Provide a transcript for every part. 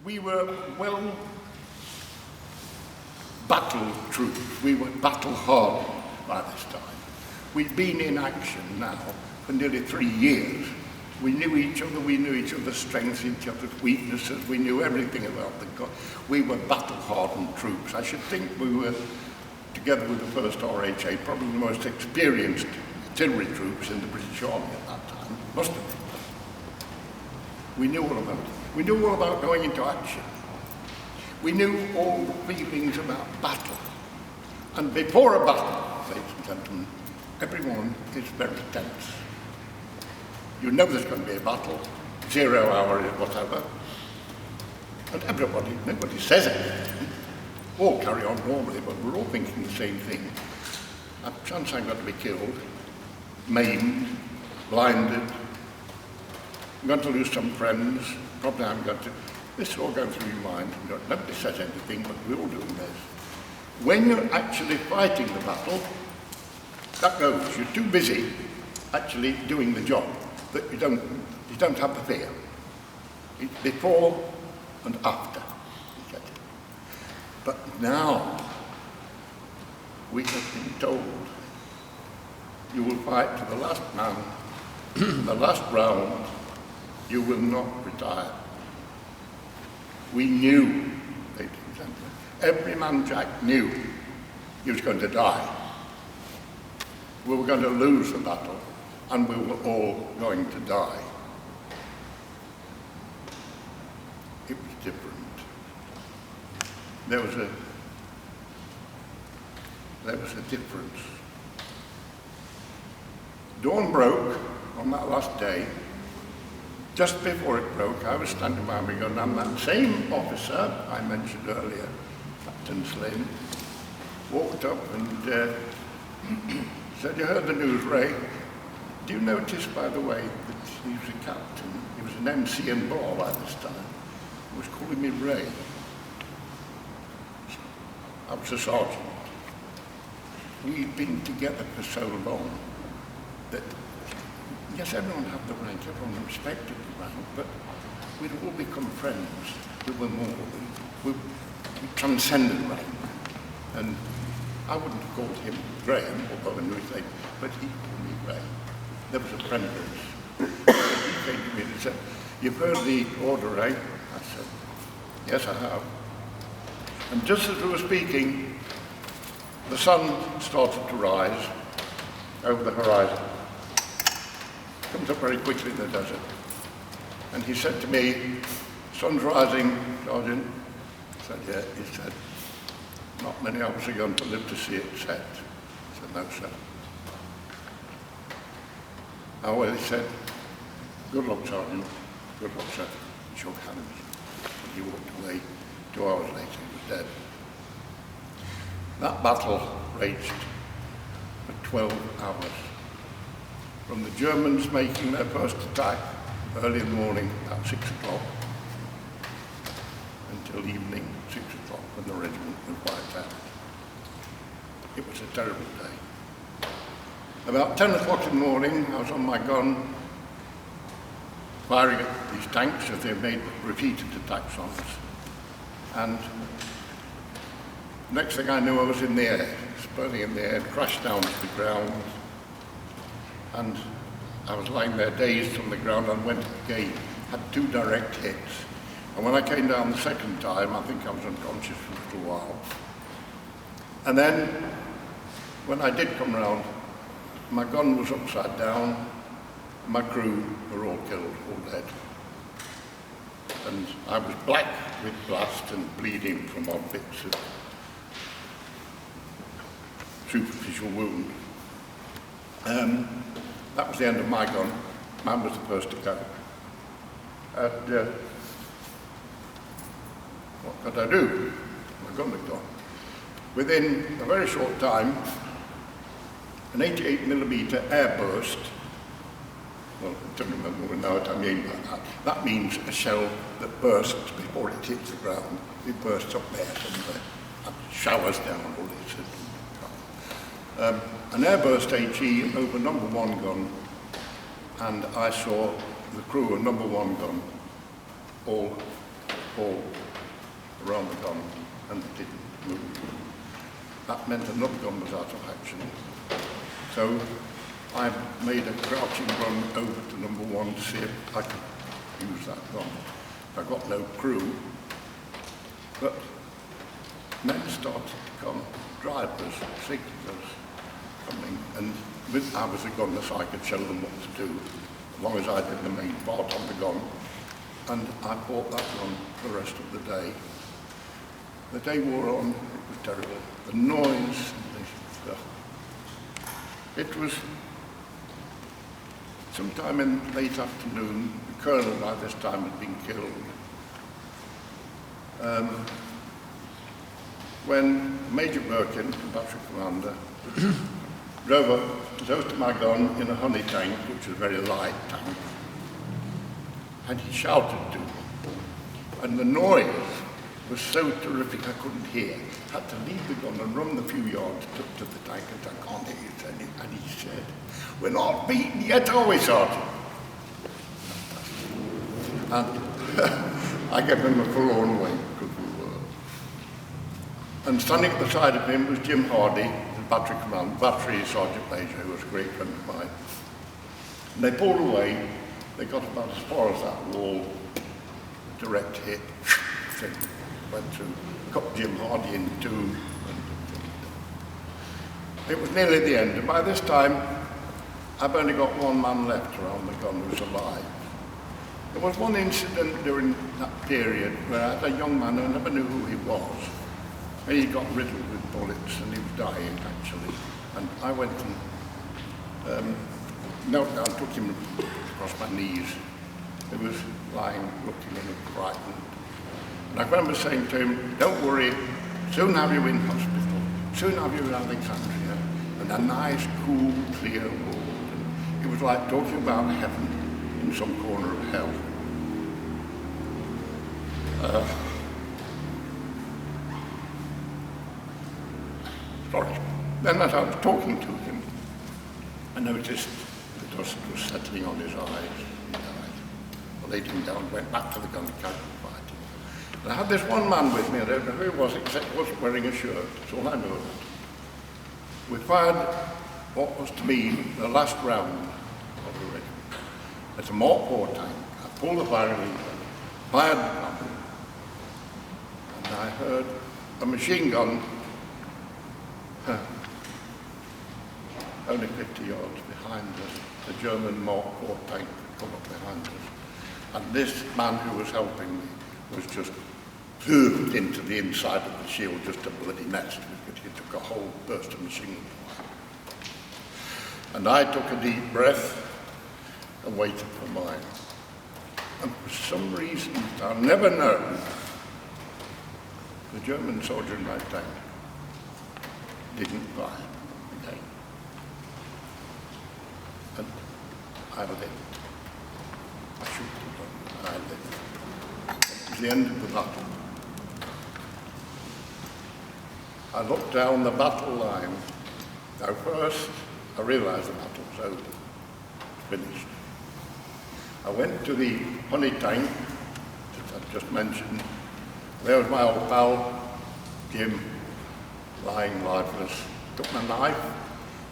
We were battle troops. We were battle hardened by this time. We'd been in action now for nearly 3 years. We knew each other, we knew each other's strengths, each other's weaknesses, we knew everything about the God. We were battle hardened troops. I should think we were, together with the 1st RHA, probably the most experienced artillery troops in the British Army at that time. Must have been. We knew all about it. We knew all about going into action. We knew all the feelings about battle. And before a battle, ladies and gentlemen, everyone is very tense. You know there's going to be a battle, 0 hour is whatever, and nobody says anything. All carry on normally, but we're all thinking the same thing. A chance I'm going to be killed, maimed, blinded, I'm going to lose some friends, probably I'm going to... This is all going through your mind. Nobody says anything, but we're all doing this. When you're actually fighting the battle, that goes. You're too busy actually doing the job that you don't have the fear. It's before and after. But now we have been told you will fight to the last man, the last round. You will not retire. We knew, ladies and gentlemen, every man Jack knew he was going to die. We were going to lose the battle, and we were all going to die. It was different. There was a difference. Dawn broke on that last day. Just before it broke, I was standing by my gun, and that same officer I mentioned earlier, Captain Slynn, walked up and said, "You heard the news, Ray? Do you notice, by the way, that he was a captain? He was an MC in bar by this time. He was calling me Ray. I was a sergeant. We'd been together for so long that, yes, everyone had the rank, everyone respected the rank, but we'd all become friends. We were more, we transcended rank. And I wouldn't have called him Graham, although I knew his name, but he called me Ray. There was a friendliness. He came to me and said, "You've heard the order, Ray?" I said, "Yes, I have." And just as we were speaking, the sun started to rise over the horizon. Comes up very quickly in the desert. And he said to me, "Sun's rising, Sergeant." I said, "Yeah." He said, "Not many of us are going to live to see it set." I said, "No, sir." "Oh, well," he said, "Good luck, Sergeant. Good luck, sir." He shook hands. And he walked away. 2 hours later, he was dead. That battle raged for 12 hours. From the Germans making their first attack early in the morning, about 6 o'clock, until evening, 6 o'clock, when the regiment was wiped out. It was a terrible day. About 10 o'clock in the morning, I was on my gun, firing at these tanks as they made repeated attacks on us. And next thing I knew, I was in the air, exploding in the air, crashed down to the ground. And I was lying there dazed on the ground and went again, had 2 direct hits. And when I came down the second time, I think I was unconscious for a little while. And then, when I did come round, my gun was upside down, my crew were all killed, all dead. And I was black with blast and bleeding from odd bits of superficial wound. That was the end of my gun. Mine was the first to go. And what could I do? My gun had gone. Within a very short time, an 88mm airburst, well, I don't remember now what I mean by that. That means a shell that bursts before it hits the ground. It bursts up there somewhere and showers down all this. An airburst HE over number 1 gun, and I saw the crew of number 1 gun all ball around the gun and it didn't move. That meant another gun was out of action. So I made a crouching run over to number one to see if I could use that gun. I got no crew, but men started to come, drivers, signalers coming, and with I was a gunner, so I could show them what to do, as long as I did the main part on the gun. And I bought that gun for the rest of the day. The day wore on, it was terrible. The noise, it was sometime in late afternoon. The colonel by this time had been killed. When Major Birkin, the battery commander, drove up close to my gun in a honey tank, which was a very light tank, and he shouted to me. And the noise was so terrific I couldn't hear. I had to leave the gun and run the few yards to the tank and I can't hear you. And he said, "We're not beaten yet, are we, Sergeant?" And I gave him a forlorn wink, because we were. And standing at the side of him was Jim Hardy, the battery commander, battery sergeant major, who was a great friend of mine. And they pulled away. They got about as far as that wall, direct hit, went through, cut Jim Hardy in two. It was nearly the end, and by this time, I've only got one man left around the gun who's alive. There was one incident during that period where I had a young man who never knew who he was. And he got riddled with bullets and he was dying, actually. And I went and knelt down, took him across my knees. He was lying, looking a little frightened. And I remember saying to him, "Don't worry, soon have you in hospital, soon have you in Alexandria, and a nice, cool, clear world." And it was like talking about heaven in some corner of hell. Sorry. Then as I was talking to him, I noticed the dust was settling on his eyes. He died. I laid him down, went back to the gun to carry on fighting. And I had this one man with me, I don't know who he was, except he wasn't wearing a shirt. That's all I know of it. We fired what was to me the last round of the regiment. It's a Mark IV tank. I pulled the firing lever, fired the gun, and I heard a machine gun only 50 yards behind us. The German Mark IV tank had come up behind us. And this man who was helping me was just hurled into the inside of the shield, just a bloody nest, because he took a whole burst of machine gun. And I took a deep breath and waited for mine. And for some reason I'll never know, the German soldier in my tank didn't fire again. And I lived. I should have done. I lived. It was the end of the battle. I looked down the battle line. Now first, I realised the battle was over. Finished. I went to the honey tank that I've just mentioned. There was my old pal, Jim, lying lifeless. Took my knife,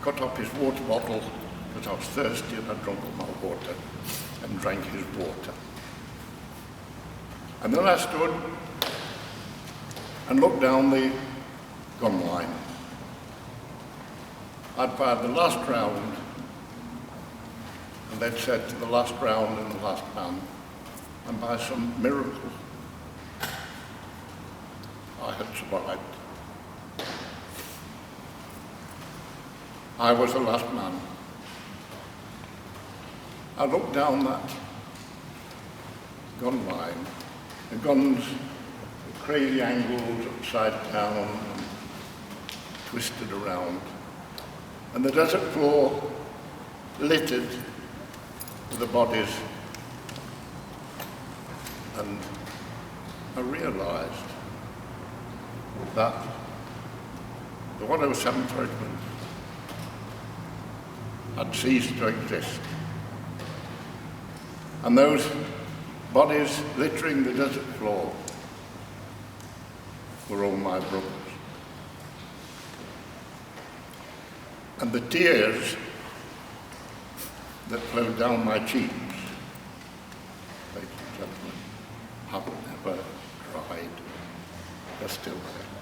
cut up his water bottle, because I was thirsty and I'd drunk all my water, and drank his water. And then I stood and looked down the gun line. I'd fired the last round, and they'd said to the last round and the last man, and by some miracle, I had survived. I was the last man. I looked down that gun line, the guns at crazy angles, upside down, and twisted around, and the desert floor littered with the bodies, and I realised that the 107th Regiment had ceased to exist. And those bodies littering the desert floor were all my brothers. And the tears that flowed down my cheeks, ladies and gentlemen, have never dried. They're still there.